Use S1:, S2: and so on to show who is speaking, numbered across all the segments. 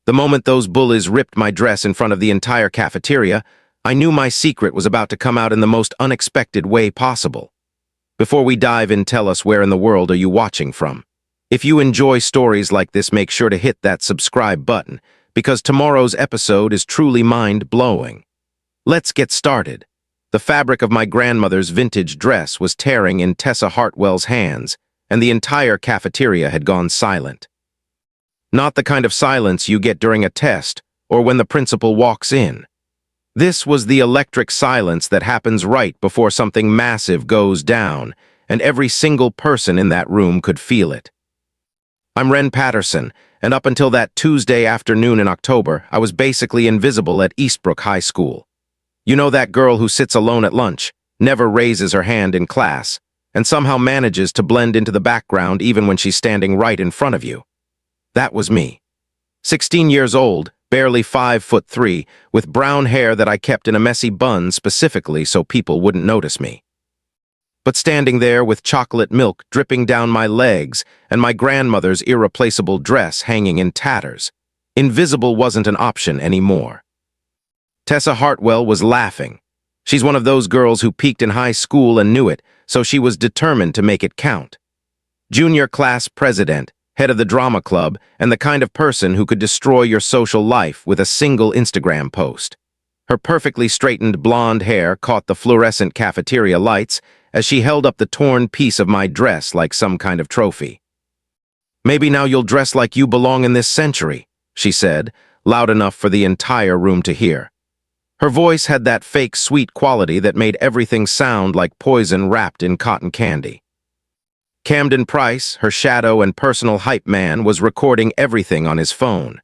S1: The moment those bullies ripped my dress in front of the entire cafeteria, I knew my secret was about to come out in the most unexpected way possible. Before we dive in, tell us, where in the world are you watching from? If you enjoy stories like this, make sure to hit that subscribe button, because tomorrow's episode is truly mind-blowing. Let's get started. The fabric of my grandmother's vintage dress was tearing in Tessa Hartwell's hands, and the entire cafeteria had gone silent. Not the kind of silence you get during a test or when the principal walks in. This was the electric silence that happens right before something massive goes down, and every single person in that room could feel it. I'm Ren Patterson, and up until that Tuesday afternoon in October, I was basically invisible at Eastbrook High School. You know that girl who sits alone at lunch, never raises her hand in class, and somehow manages to blend into the background even when she's standing right in front of you? That was me. 16 years old, barely 5'3", with brown hair that I kept in a messy bun specifically so people wouldn't notice me. But standing there with chocolate milk dripping down my legs and my grandmother's irreplaceable dress hanging in tatters, invisible wasn't an option anymore. Tessa Hartwell was laughing. She's one of those girls who peaked in high school and knew it, so she was determined to make it count. Junior class president, head of the drama club, and the kind of person who could destroy your social life with a single Instagram post. Her perfectly straightened blonde hair caught the fluorescent cafeteria lights as she held up the torn piece of my dress like some kind of trophy. "Maybe now you'll dress like you belong in this century," she said, loud enough for the entire room to hear. Her voice had that fake sweet quality that made everything sound like poison wrapped in cotton candy. Camden Price, her shadow and personal hype man, was recording everything on his phone.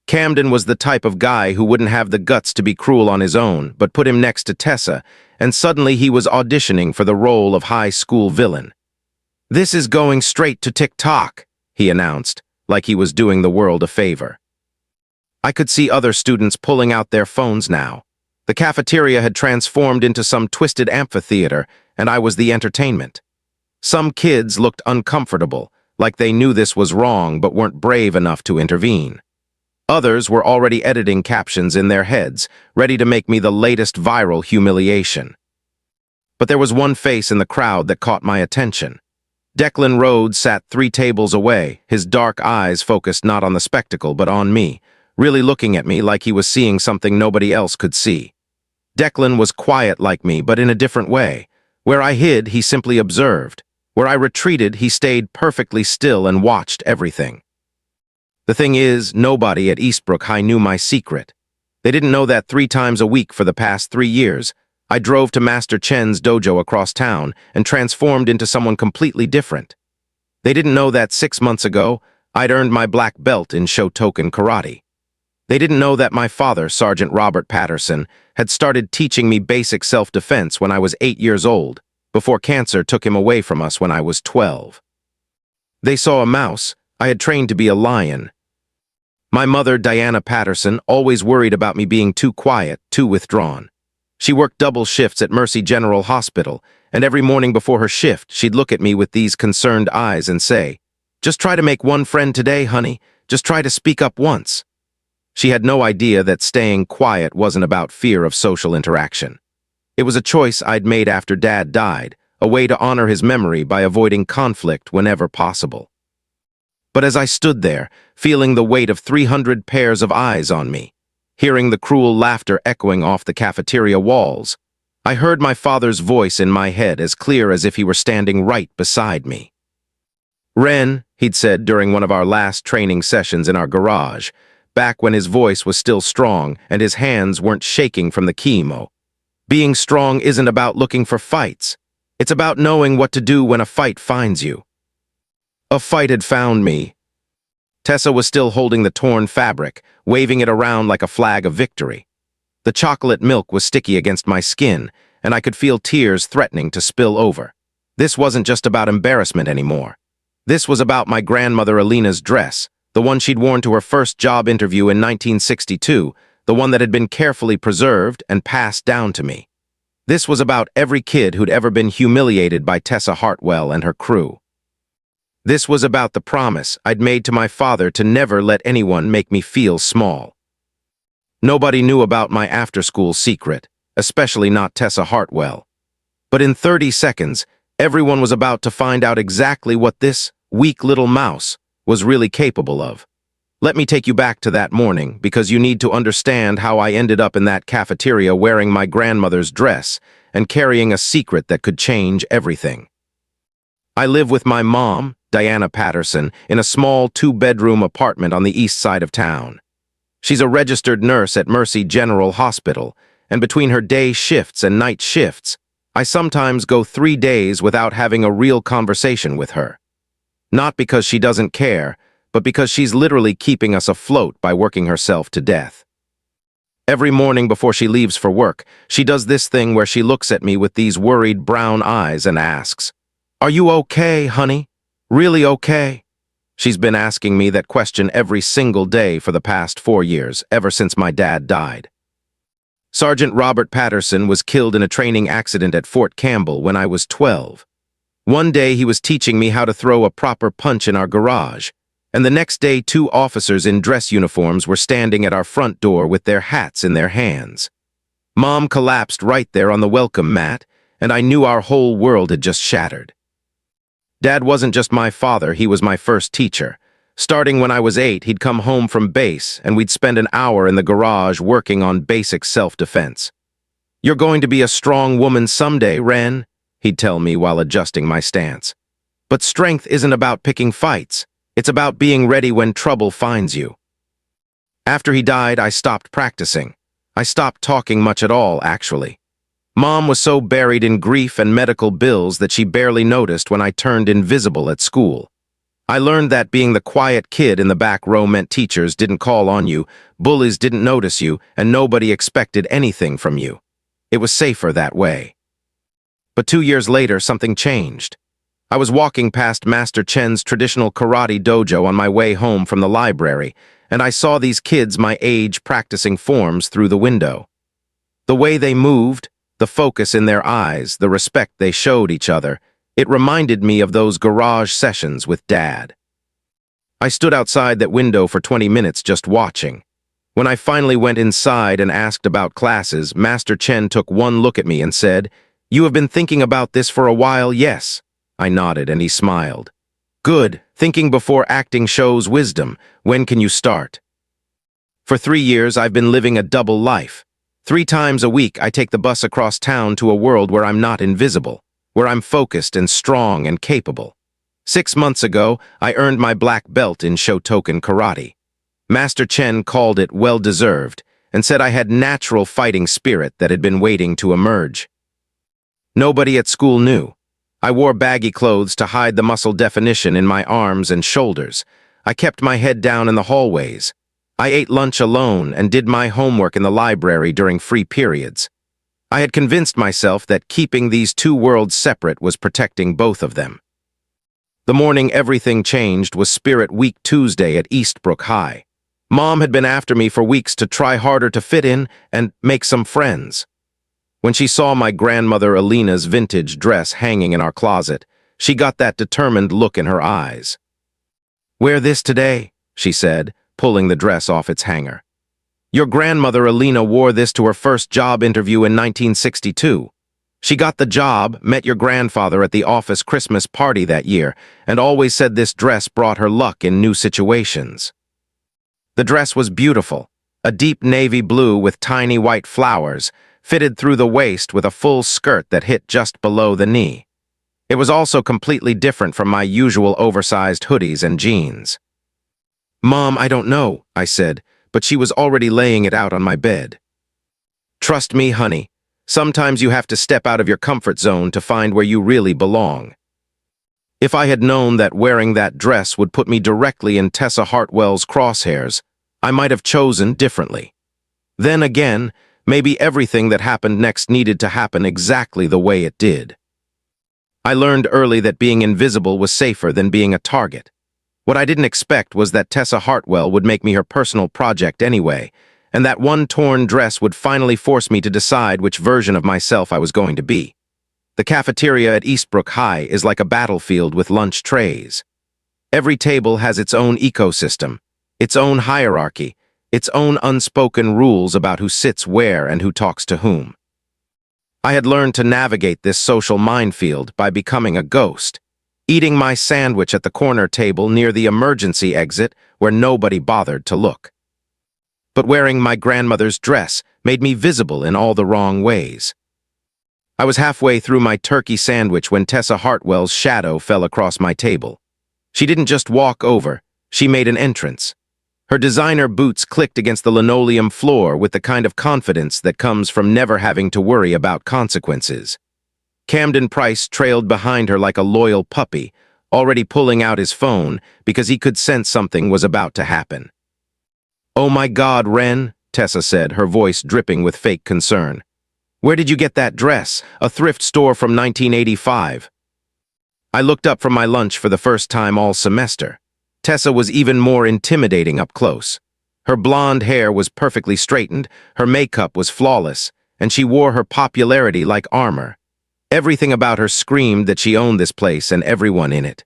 S1: Camden was the type of guy who wouldn't have the guts to be cruel on his own, but put him next to Tessa, and suddenly he was auditioning for the role of high school villain. "This is going straight to TikTok," he announced, like he was doing the world a favor. I could see other students pulling out their phones now. The cafeteria had transformed into some twisted amphitheater, and I was the entertainment. Some kids looked uncomfortable, like they knew this was wrong but weren't brave enough to intervene. Others were already editing captions in their heads, ready to make me the latest viral humiliation. But there was one face in the crowd that caught my attention. Declan Rhodes sat 3 tables away, his dark eyes focused not on the spectacle but on me, really looking at me like he was seeing something nobody else could see. Declan was quiet like me, but in a different way. Where I hid, he simply observed. Where I retreated, he stayed perfectly still and watched everything. The thing is, nobody at Eastbrook High knew my secret. They didn't know that 3 times a week for the past 3 years, I drove to Master Chen's dojo across town and transformed into someone completely different. They didn't know that 6 months ago, I'd earned my black belt in Shotokan karate. They didn't know that my father, Sergeant Robert Patterson, had started teaching me basic self-defense when I was 8 years old, before cancer took him away from us when I was 12. They saw a mouse. I had trained to be a lion. My mother, Diana Patterson, always worried about me being too quiet, too withdrawn. She worked double shifts at Mercy General Hospital, and every morning before her shift, she'd look at me with these concerned eyes and say, "Just try to make one friend today, honey. Just try to speak up once." She had no idea that staying quiet wasn't about fear of social interaction. It was a choice I'd made after Dad died, a way to honor his memory by avoiding conflict whenever possible. But as I stood there, feeling the weight of 300 pairs of eyes on me, hearing the cruel laughter echoing off the cafeteria walls, I heard my father's voice in my head as clear as if he were standing right beside me. "Ren," he'd said during one of our last training sessions in our garage, back when his voice was still strong and his hands weren't shaking from the chemo. "Being strong isn't about looking for fights. It's about knowing what to do when a fight finds you." A fight had found me. Tessa was still holding the torn fabric, waving it around like a flag of victory. The chocolate milk was sticky against my skin, and I could feel tears threatening to spill over. This wasn't just about embarrassment anymore. This was about my grandmother Alina's dress, the one she'd worn to her first job interview in 1962, the one that had been carefully preserved and passed down to me. This was about every kid who'd ever been humiliated by Tessa Hartwell and her crew. This was about the promise I'd made to my father to never let anyone make me feel small. Nobody knew about my after-school secret, especially not Tessa Hartwell. But in 30 seconds, everyone was about to find out exactly what this weak little mouse was really capable of. Let me take you back to that morning, because you need to understand how I ended up in that cafeteria wearing my grandmother's dress and carrying a secret that could change everything. I live with my mom, Diana Patterson, in a small 2-bedroom apartment on the east side of town. She's a registered nurse at Mercy General Hospital, and between her day shifts and night shifts, I sometimes go 3 days without having a real conversation with her. Not because she doesn't care, but because she's literally keeping us afloat by working herself to death. Every morning before she leaves for work, she does this thing where she looks at me with these worried brown eyes and asks, "Are you okay, honey? Really okay?" She's been asking me that question every single day for the past 4 years, ever since my dad died. Sergeant Robert Patterson was killed in a training accident at Fort Campbell when I was 12. One day he was teaching me how to throw a proper punch in our garage, and the next day 2 officers in dress uniforms were standing at our front door with their hats in their hands. Mom collapsed right there on the welcome mat, and I knew our whole world had just shattered. Dad wasn't just my father, he was my first teacher. Starting when I was 8, he'd come home from base, and we'd spend an hour in the garage working on basic self-defense. "You're going to be a strong woman someday, Wren," he'd tell me while adjusting my stance. "But strength isn't about picking fights. It's about being ready when trouble finds you." After he died, I stopped practicing. I stopped talking much at all, actually. Mom was so buried in grief and medical bills that she barely noticed when I turned invisible at school. I learned that being the quiet kid in the back row meant teachers didn't call on you, bullies didn't notice you, and nobody expected anything from you. It was safer that way. But 2 years later, something changed. I was walking past Master Chen's traditional karate dojo on my way home from the library, and I saw these kids my age practicing forms through the window. The way they moved, the focus in their eyes, the respect they showed each other, it reminded me of those garage sessions with Dad. I stood outside that window for 20 minutes just watching. When I finally went inside and asked about classes, Master Chen took one look at me and said, "You have been thinking about this for a while, yes?" I nodded and he smiled. "Good. Thinking before acting shows wisdom. When can you start?" For 3 years, I've been living a double life. 3 times a week, I take the bus across town to a world where I'm not invisible, where I'm focused and strong and capable. 6 months ago, I earned my black belt in Shotokan karate. Master Chen called it well-deserved and said I had natural fighting spirit that had been waiting to emerge. Nobody at school knew. I wore baggy clothes to hide the muscle definition in my arms and shoulders. I kept my head down in the hallways. I ate lunch alone and did my homework in the library during free periods. I had convinced myself that keeping these 2 worlds separate was protecting both of them. The morning everything changed was Spirit Week Tuesday at Eastbrook High. Mom had been after me for weeks to try harder to fit in and make some friends. When she saw my grandmother Alina's vintage dress hanging in our closet, she got that determined look in her eyes. "Wear this today," she said, pulling the dress off its hanger. "Your grandmother Alina wore this to her first job interview in 1962. She got the job, met your grandfather at the office Christmas party that year, and always said this dress brought her luck in new situations." The dress was beautiful, a deep navy blue with tiny white flowers, fitted through the waist with a full skirt that hit just below the knee. It was also completely different from my usual oversized hoodies and jeans. "Mom, I don't know," I said, but she was already laying it out on my bed. "Trust me, honey. Sometimes you have to step out of your comfort zone to find where you really belong." If I had known that wearing that dress would put me directly in Tessa Hartwell's crosshairs, I might have chosen differently. Then again, maybe everything that happened next needed to happen exactly the way it did. I learned early that being invisible was safer than being a target. What I didn't expect was that Tessa Hartwell would make me her personal project anyway, and that one torn dress would finally force me to decide which version of myself I was going to be. The cafeteria at Eastbrook High is like a battlefield with lunch trays. Every table has its own ecosystem, its own hierarchy, its own unspoken rules about who sits where and who talks to whom. I had learned to navigate this social minefield by becoming a ghost, eating my sandwich at the corner table near the emergency exit where nobody bothered to look. But wearing my grandmother's dress made me visible in all the wrong ways. I was halfway through my turkey sandwich when Tessa Hartwell's shadow fell across my table. She didn't just walk over, she made an entrance. Her designer boots clicked against the linoleum floor with the kind of confidence that comes from never having to worry about consequences. Camden Price trailed behind her like a loyal puppy, already pulling out his phone because he could sense something was about to happen. "Oh my God, Ren," Tessa said, her voice dripping with fake concern. "Where did you get that dress? A thrift store from 1985. I looked up from my lunch for the first time all semester. Tessa was even more intimidating up close. Her blonde hair was perfectly straightened, her makeup was flawless, and she wore her popularity like armor. Everything about her screamed that she owned this place and everyone in it.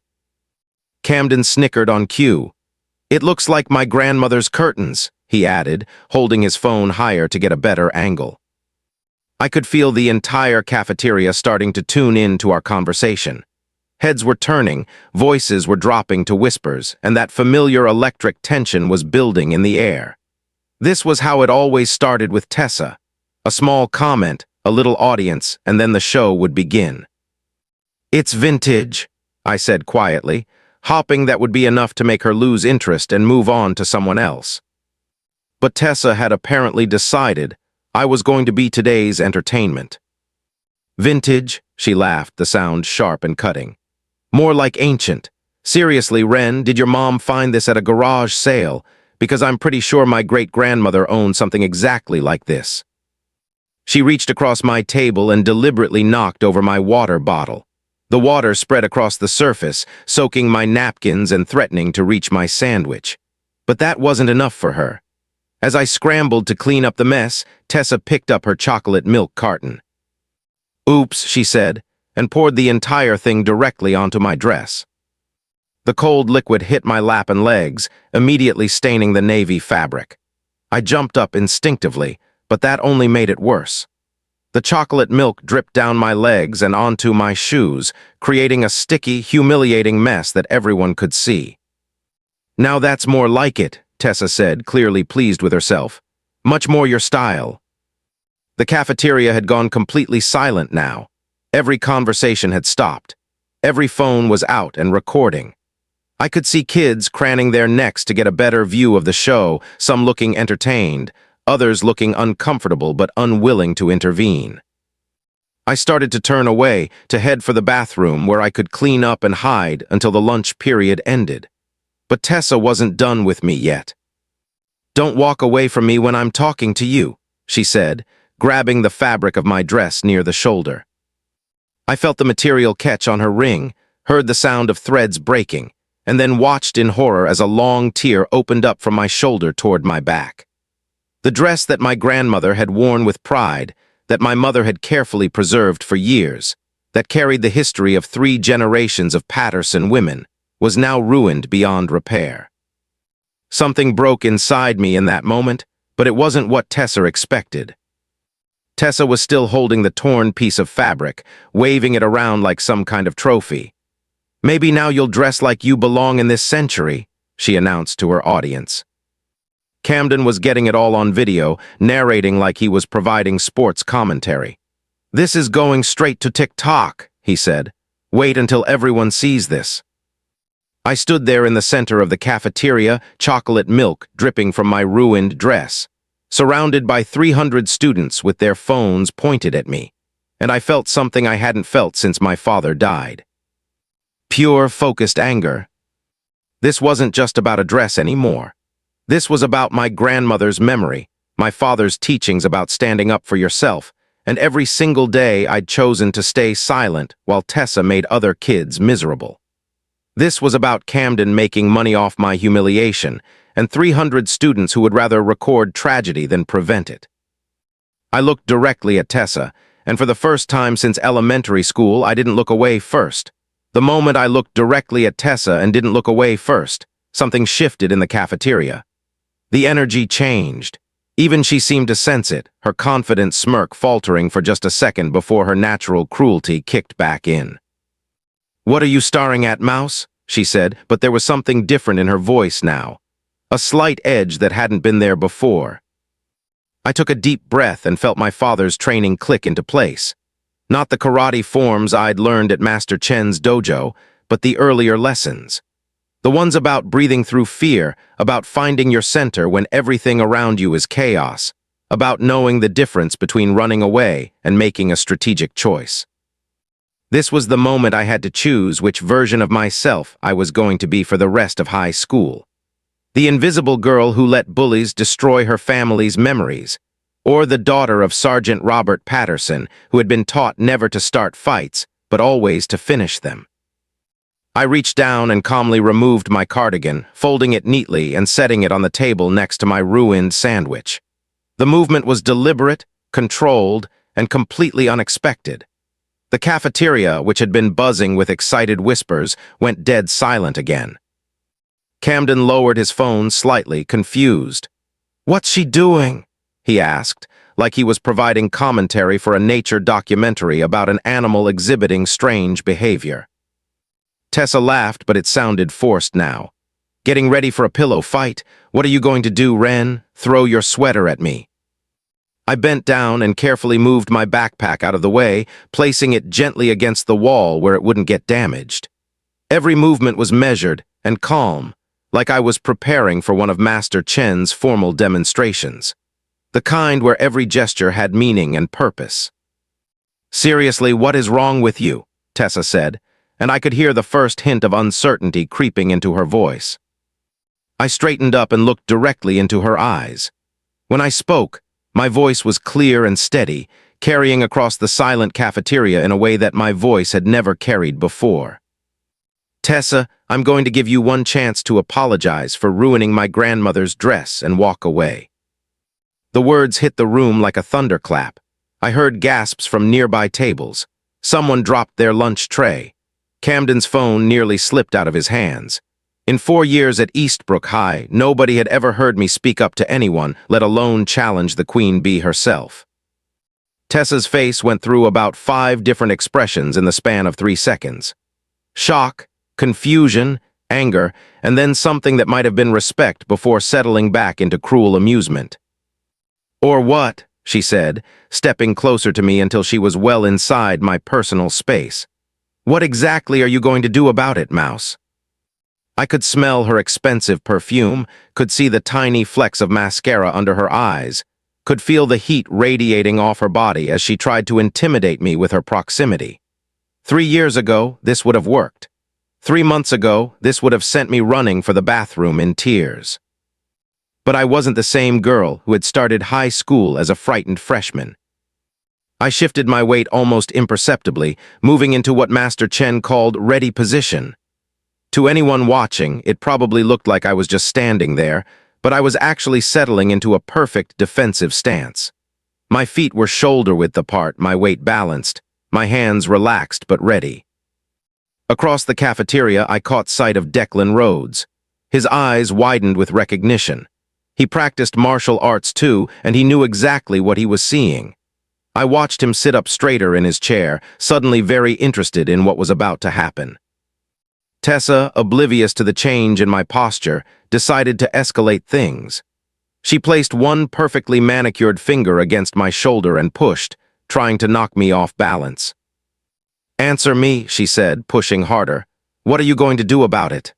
S1: Camden snickered on cue. "It looks like my grandmother's curtains," he added, holding his phone higher to get a better angle. I could feel the entire cafeteria starting to tune in to our conversation. Heads were turning, voices were dropping to whispers, and that familiar electric tension was building in the air. This was how it always started with Tessa. A small comment, a little audience, and then the show would begin. "It's vintage," I said quietly, hoping that would be enough to make her lose interest and move on to someone else. But Tessa had apparently decided I was going to be today's entertainment. "Vintage," she laughed, the sound sharp and cutting. "More like ancient. Seriously, Ren, did your mom find this at a garage sale? Because I'm pretty sure my great-grandmother owned something exactly like this." She reached across my table and deliberately knocked over my water bottle. The water spread across the surface, soaking my napkins and threatening to reach my sandwich. But that wasn't enough for her. As I scrambled to clean up the mess, Tessa picked up her chocolate milk carton. "Oops," she said, and poured the entire thing directly onto my dress. The cold liquid hit my lap and legs, immediately staining the navy fabric. I jumped up instinctively, but that only made it worse. The chocolate milk dripped down my legs and onto my shoes, creating a sticky, humiliating mess that everyone could see. "Now that's more like it," Tessa said, clearly pleased with herself. "Much more your style." The cafeteria had gone completely silent now. Every conversation had stopped. Every phone was out and recording. I could see kids craning their necks to get a better view of the show, some looking entertained, others looking uncomfortable but unwilling to intervene. I started to turn away, to head for the bathroom where I could clean up and hide until the lunch period ended. But Tessa wasn't done with me yet. "Don't walk away from me when I'm talking to you," she said, grabbing the fabric of my dress near the shoulder. I felt the material catch on her ring, heard the sound of threads breaking, and then watched in horror as a long tear opened up from my shoulder toward my back. The dress that my grandmother had worn with pride, that my mother had carefully preserved for years, that carried the history of 3 generations of Patterson women, was now ruined beyond repair. Something broke inside me in that moment, but it wasn't what Tessa expected. Tessa was still holding the torn piece of fabric, waving it around like some kind of trophy. "Maybe now you'll dress like you belong in this century," she announced to her audience. Camden was getting it all on video, narrating like he was providing sports commentary. "This is going straight to TikTok," he said. "Wait until everyone sees this." I stood there in the center of the cafeteria, chocolate milk dripping from my ruined dress, surrounded by 300 students with their phones pointed at me, and I felt something I hadn't felt since my father died. Pure, focused anger. This wasn't just about a dress anymore. This was about my grandmother's memory, my father's teachings about standing up for yourself, and every single day I'd chosen to stay silent while Tessa made other kids miserable. This was about Camden making money off my humiliation, and 300 students who would rather record tragedy than prevent it. I looked directly at Tessa, and for the first time since elementary school, I didn't look away first. The moment I looked directly at Tessa and didn't look away first, something shifted in the cafeteria. The energy changed. Even she seemed to sense it, her confident smirk faltering for just a second before her natural cruelty kicked back in. "What are you staring at, Mouse?" she said, but there was something different in her voice now. A slight edge that hadn't been there before. I took a deep breath and felt my father's training click into place. Not the karate forms I'd learned at Master Chen's dojo, but the earlier lessons. The ones about breathing through fear, about finding your center when everything around you is chaos, about knowing the difference between running away and making a strategic choice. This was the moment I had to choose which version of myself I was going to be for the rest of high school. The invisible girl who let bullies destroy her family's memories, or the daughter of Sergeant Robert Patterson, who had been taught never to start fights, but always to finish them. I reached down and calmly removed my cardigan, folding it neatly and setting it on the table next to my ruined sandwich. The movement was deliberate, controlled, and completely unexpected. The cafeteria, which had been buzzing with excited whispers, went dead silent again. Camden lowered his phone slightly, confused. "What's she doing?" he asked, like he was providing commentary for a nature documentary about an animal exhibiting strange behavior. Tessa laughed, but it sounded forced now. "Getting ready for a pillow fight? What are you going to do, Ren? Throw your sweater at me." I bent down and carefully moved my backpack out of the way, placing it gently against the wall where it wouldn't get damaged. Every movement was measured and calm, like I was preparing for one of Master Chen's formal demonstrations. The kind where every gesture had meaning and purpose. "Seriously, what is wrong with you?" Tessa said, and I could hear the first hint of uncertainty creeping into her voice. I straightened up and looked directly into her eyes. When I spoke, my voice was clear and steady, carrying across the silent cafeteria in a way that my voice had never carried before. "Tessa, I'm going to give you one chance to apologize for ruining my grandmother's dress and walk away." The words hit the room like a thunderclap. I heard gasps from nearby tables. Someone dropped their lunch tray. Camden's phone nearly slipped out of his hands. In 4 years at Eastbrook High, nobody had ever heard me speak up to anyone, let alone challenge the Queen Bee herself. Tessa's face went through about 5 different expressions in the span of 3 seconds. Shock, confusion, anger, and then something that might have been respect before settling back into cruel amusement. "Or what?" she said, stepping closer to me until she was well inside my personal space. "What exactly are you going to do about it, Mouse?" I could smell her expensive perfume, could see the tiny flecks of mascara under her eyes, could feel the heat radiating off her body as she tried to intimidate me with her proximity. 3 years ago, this would have worked. 3 months ago, this would have sent me running for the bathroom in tears. But I wasn't the same girl who had started high school as a frightened freshman. I shifted my weight almost imperceptibly, moving into what Master Chen called ready position. To anyone watching, it probably looked like I was just standing there, but I was actually settling into a perfect defensive stance. My feet were shoulder-width apart, my weight balanced, my hands relaxed but ready. Across the cafeteria, I caught sight of Declan Rhodes. His eyes widened with recognition. He practiced martial arts too, and he knew exactly what he was seeing. I watched him sit up straighter in his chair, suddenly very interested in what was about to happen. Tessa, oblivious to the change in my posture, decided to escalate things. She placed one perfectly manicured finger against my shoulder and pushed, trying to knock me off balance. "Answer me," she said, pushing harder. "What are you going to do about it?"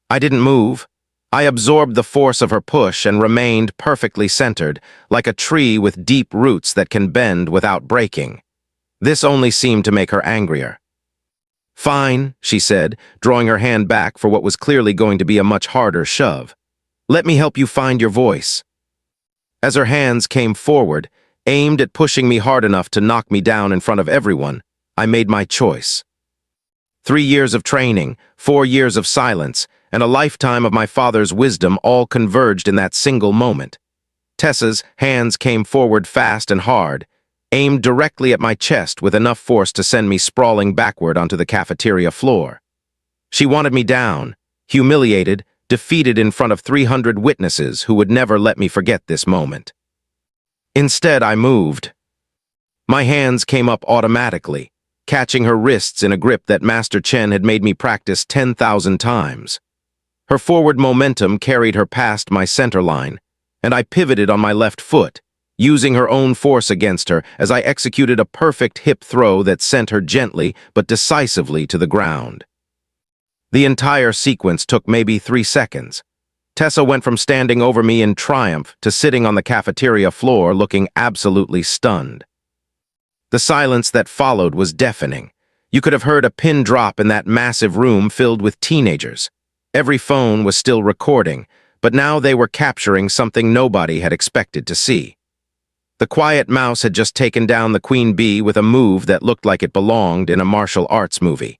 S1: I didn't move. I absorbed the force of her push and remained perfectly centered, like a tree with deep roots that can bend without breaking. This only seemed to make her angrier. "Fine," she said, drawing her hand back for what was clearly going to be a much harder shove. "Let me help you find your voice." As her hands came forward, aimed at pushing me hard enough to knock me down in front of everyone, I made my choice. 3 years of training, 4 years of silence, and a lifetime of my father's wisdom all converged in that single moment. Tessa's hands came forward fast and hard, aimed directly at my chest with enough force to send me sprawling backward onto the cafeteria floor. She wanted me down, humiliated, defeated in front of 300 witnesses who would never let me forget this moment. Instead, I moved. My hands came up automatically, catching her wrists in a grip that Master Chen had made me practice 10,000 times. Her forward momentum carried her past my center line, and I pivoted on my left foot, using her own force against her as I executed a perfect hip throw that sent her gently but decisively to the ground. The entire sequence took maybe 3 seconds. Tessa went from standing over me in triumph to sitting on the cafeteria floor looking absolutely stunned. The silence that followed was deafening. You could have heard a pin drop in that massive room filled with teenagers. Every phone was still recording, but now they were capturing something nobody had expected to see. The quiet mouse had just taken down the queen bee with a move that looked like it belonged in a martial arts movie.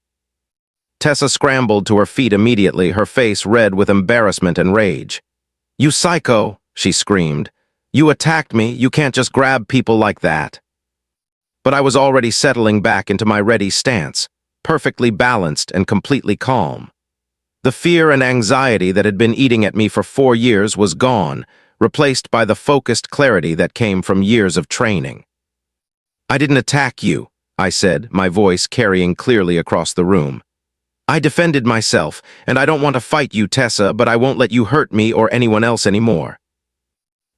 S1: Tessa scrambled to her feet immediately, her face red with embarrassment and rage. "You psycho," she screamed. "You attacked me. You can't just grab people like that." But I was already settling back into my ready stance, perfectly balanced and completely calm. The fear and anxiety that had been eating at me for 4 years was gone, replaced by the focused clarity that came from years of training. "I didn't attack you," I said, my voice carrying clearly across the room. "I defended myself, and I don't want to fight you, Tessa, but I won't let you hurt me or anyone else anymore."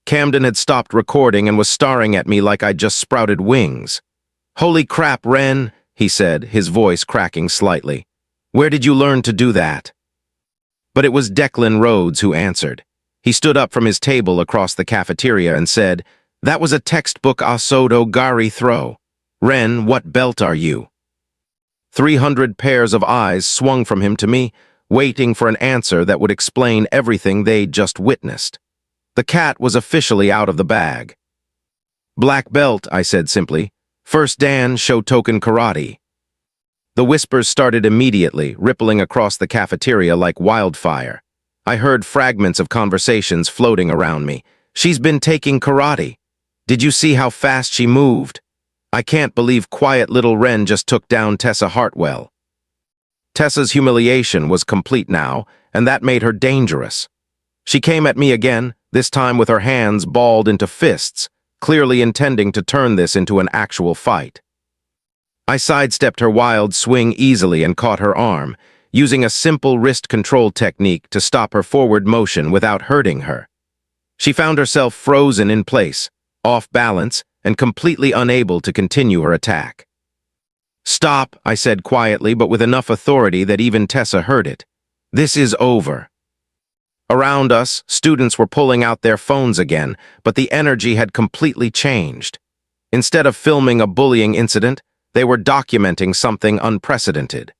S1: Camden had stopped recording and was staring at me like I'd just sprouted wings. "Holy crap, Ren," he said, his voice cracking slightly. "Where did you learn to do that?" But it was Declan Rhodes who answered. He stood up from his table across the cafeteria and said, "That was a textbook Asodo Gari throw. Ren, what belt are you?" 300 pairs of eyes swung from him to me, waiting for an answer that would explain everything they'd just witnessed. The cat was officially out of the bag. "Black belt," I said simply. "First Dan, Shotokan Karate." The whispers started immediately, rippling across the cafeteria like wildfire. I heard fragments of conversations floating around me. "She's been taking karate. Did you see how fast she moved? I can't believe quiet little Ren just took down Tessa Hartwell." Tessa's humiliation was complete now, and that made her dangerous. She came at me again, this time with her hands balled into fists, clearly intending to turn this into an actual fight. I sidestepped her wild swing easily and caught her arm, using a simple wrist control technique to stop her forward motion without hurting her. She found herself frozen in place, off balance, and completely unable to continue her attack. "Stop," I said quietly, but with enough authority that even Tessa heard it. "This is over." Around us, students were pulling out their phones again, but the energy had completely changed. Instead of filming a bullying incident, they were documenting something unprecedented.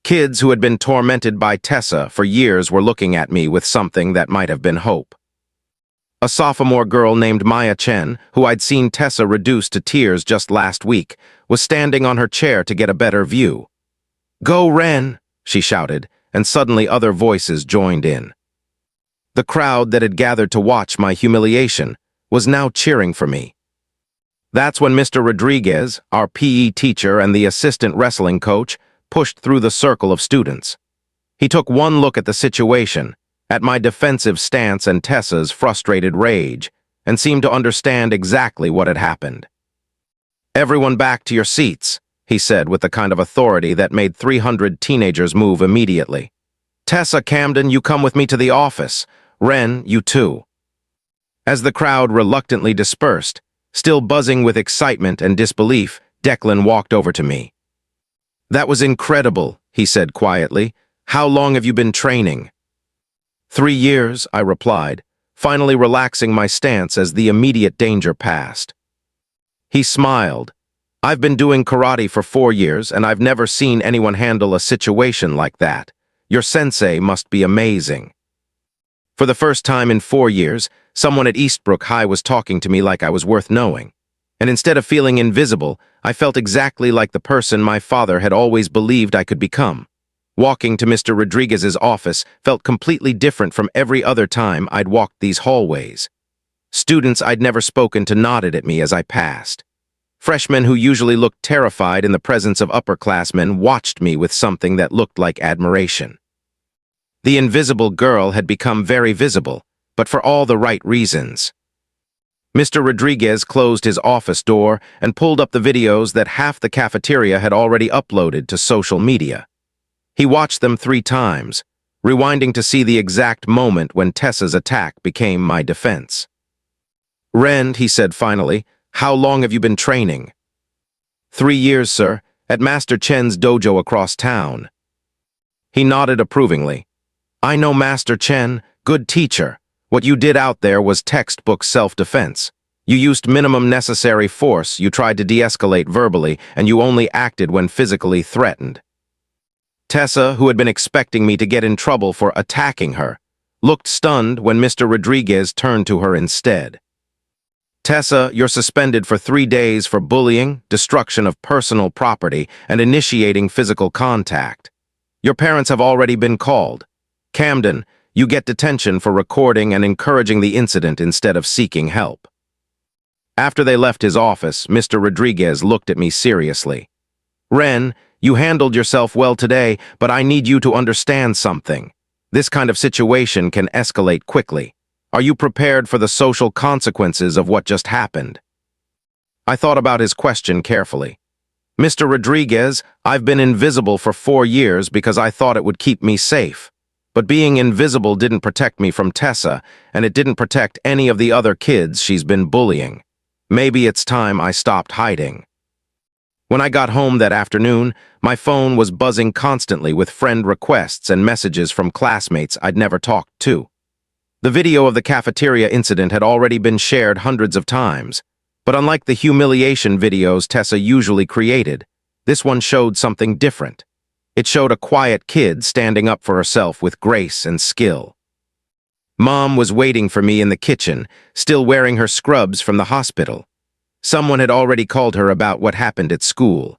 S1: Kids who had been tormented by Tessa for years were looking at me with something that might have been hope. A sophomore girl named Maya Chen, who I'd seen Tessa reduce to tears just last week, was standing on her chair to get a better view. "Go, Ren!" she shouted, and suddenly other voices joined in. The crowd that had gathered to watch my humiliation was now cheering for me. That's when Mr. Rodriguez, our PE teacher and the assistant wrestling coach, pushed through the circle of students. He took one look at the situation, at my defensive stance and Tessa's frustrated rage, and seemed to understand exactly what had happened. "Everyone back to your seats," he said with the kind of authority that made 300 teenagers move immediately. "Tessa, Camden, you come with me to the office. Ren, you too." As the crowd reluctantly dispersed, still buzzing with excitement and disbelief, Declan walked over to me. "That was incredible," he said quietly. "How long have you been training?" 3 years, I replied, finally relaxing my stance as the immediate danger passed. He smiled. "I've been doing karate for 4 years, and I've never seen anyone handle a situation like that. Your sensei must be amazing." For the first time in 4 years, someone at Eastbrook High was talking to me like I was worth knowing. And instead of feeling invisible, I felt exactly like the person my father had always believed I could become. Walking to Mr. Rodriguez's office felt completely different from every other time I'd walked these hallways. Students I'd never spoken to nodded at me as I passed. Freshmen who usually looked terrified in the presence of upperclassmen watched me with something that looked like admiration. The invisible girl had become very visible, but for all the right reasons. Mr. Rodriguez closed his office door and pulled up the videos that half the cafeteria had already uploaded to social media. He watched them 3 times, rewinding to see the exact moment when Tessa's attack became my defense. "Ren," he said finally, "how long have you been training?" "3 years, sir, at Master Chen's dojo across town." He nodded approvingly. "I know Master Chen, good teacher. What you did out there was textbook self-defense. You used minimum necessary force, you tried to de-escalate verbally, and you only acted when physically threatened." Tessa, who had been expecting me to get in trouble for attacking her, looked stunned when Mr. Rodriguez turned to her instead. "Tessa, you're suspended for 3 days for bullying, destruction of personal property, and initiating physical contact. Your parents have already been called. Camden, you get detention for recording and encouraging the incident instead of seeking help." After they left his office, Mr. Rodriguez looked at me seriously. "Ren, you handled yourself well today, but I need you to understand something. This kind of situation can escalate quickly. Are you prepared for the social consequences of what just happened?" I thought about his question carefully. "Mr. Rodriguez, I've been invisible for 4 years because I thought it would keep me safe. But being invisible didn't protect me from Tessa, and it didn't protect any of the other kids she's been bullying. Maybe it's time I stopped hiding." When I got home that afternoon, my phone was buzzing constantly with friend requests and messages from classmates I'd never talked to. The video of the cafeteria incident had already been shared hundreds of times, but unlike the humiliation videos Tessa usually created, this one showed something different. It showed a quiet kid standing up for herself with grace and skill. Mom was waiting for me in the kitchen, still wearing her scrubs from the hospital. Someone had already called her about what happened at school.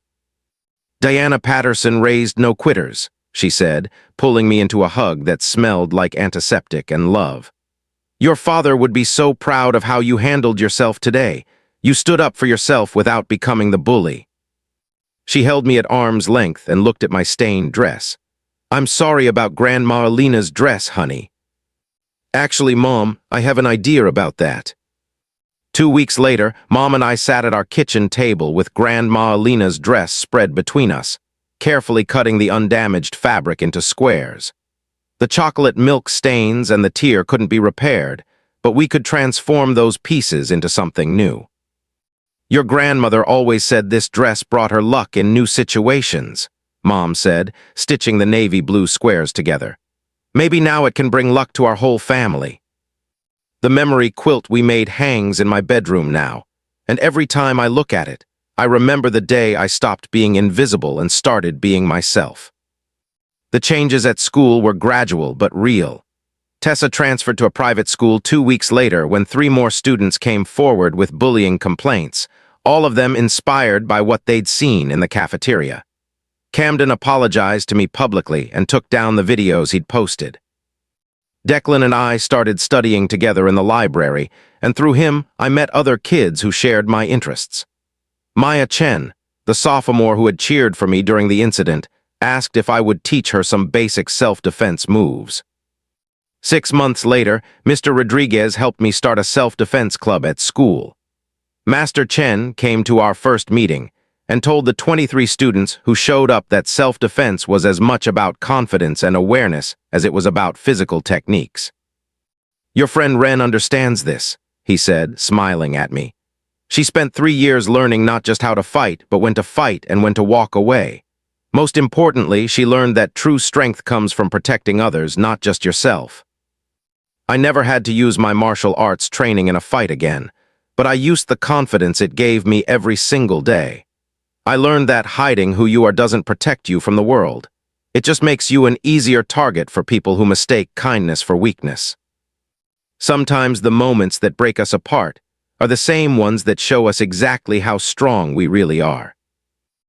S1: "Diana Patterson raised no quitters," she said, pulling me into a hug that smelled like antiseptic and love. "Your father would be so proud of how you handled yourself today. You stood up for yourself without becoming the bully." She held me at arm's length and looked at my stained dress. "I'm sorry about Grandma Alina's dress, honey." "Actually, Mom, I have an idea about that." 2 weeks later, Mom and I sat at our kitchen table with Grandma Alina's dress spread between us, carefully cutting the undamaged fabric into squares. The chocolate milk stains and the tear couldn't be repaired, but we could transform those pieces into something new. "Your grandmother always said this dress brought her luck in new situations," Mom said, stitching the navy blue squares together. "Maybe now it can bring luck to our whole family." The memory quilt we made hangs in my bedroom now, and every time I look at it, I remember the day I stopped being invisible and started being myself. The changes at school were gradual but real. Tessa transferred to a private school 2 weeks later when 3 more students came forward with bullying complaints, all of them inspired by what they'd seen in the cafeteria. Camden apologized to me publicly and took down the videos he'd posted. Declan and I started studying together in the library, and through him, I met other kids who shared my interests. Maya Chen, the sophomore who had cheered for me during the incident, asked if I would teach her some basic self-defense moves. 6 months later, Mr. Rodriguez helped me start a self-defense club at school. Master Chen came to our first meeting and told the 23 students who showed up that self-defense was as much about confidence and awareness as it was about physical techniques. "Your friend Ren understands this," he said, smiling at me. "She spent 3 years learning not just how to fight, but when to fight and when to walk away. Most importantly, she learned that true strength comes from protecting others, not just yourself." I never had to use my martial arts training in a fight again, but I used the confidence it gave me every single day. I learned that hiding who you are doesn't protect you from the world. It just makes you an easier target for people who mistake kindness for weakness. Sometimes the moments that break us apart are the same ones that show us exactly how strong we really are.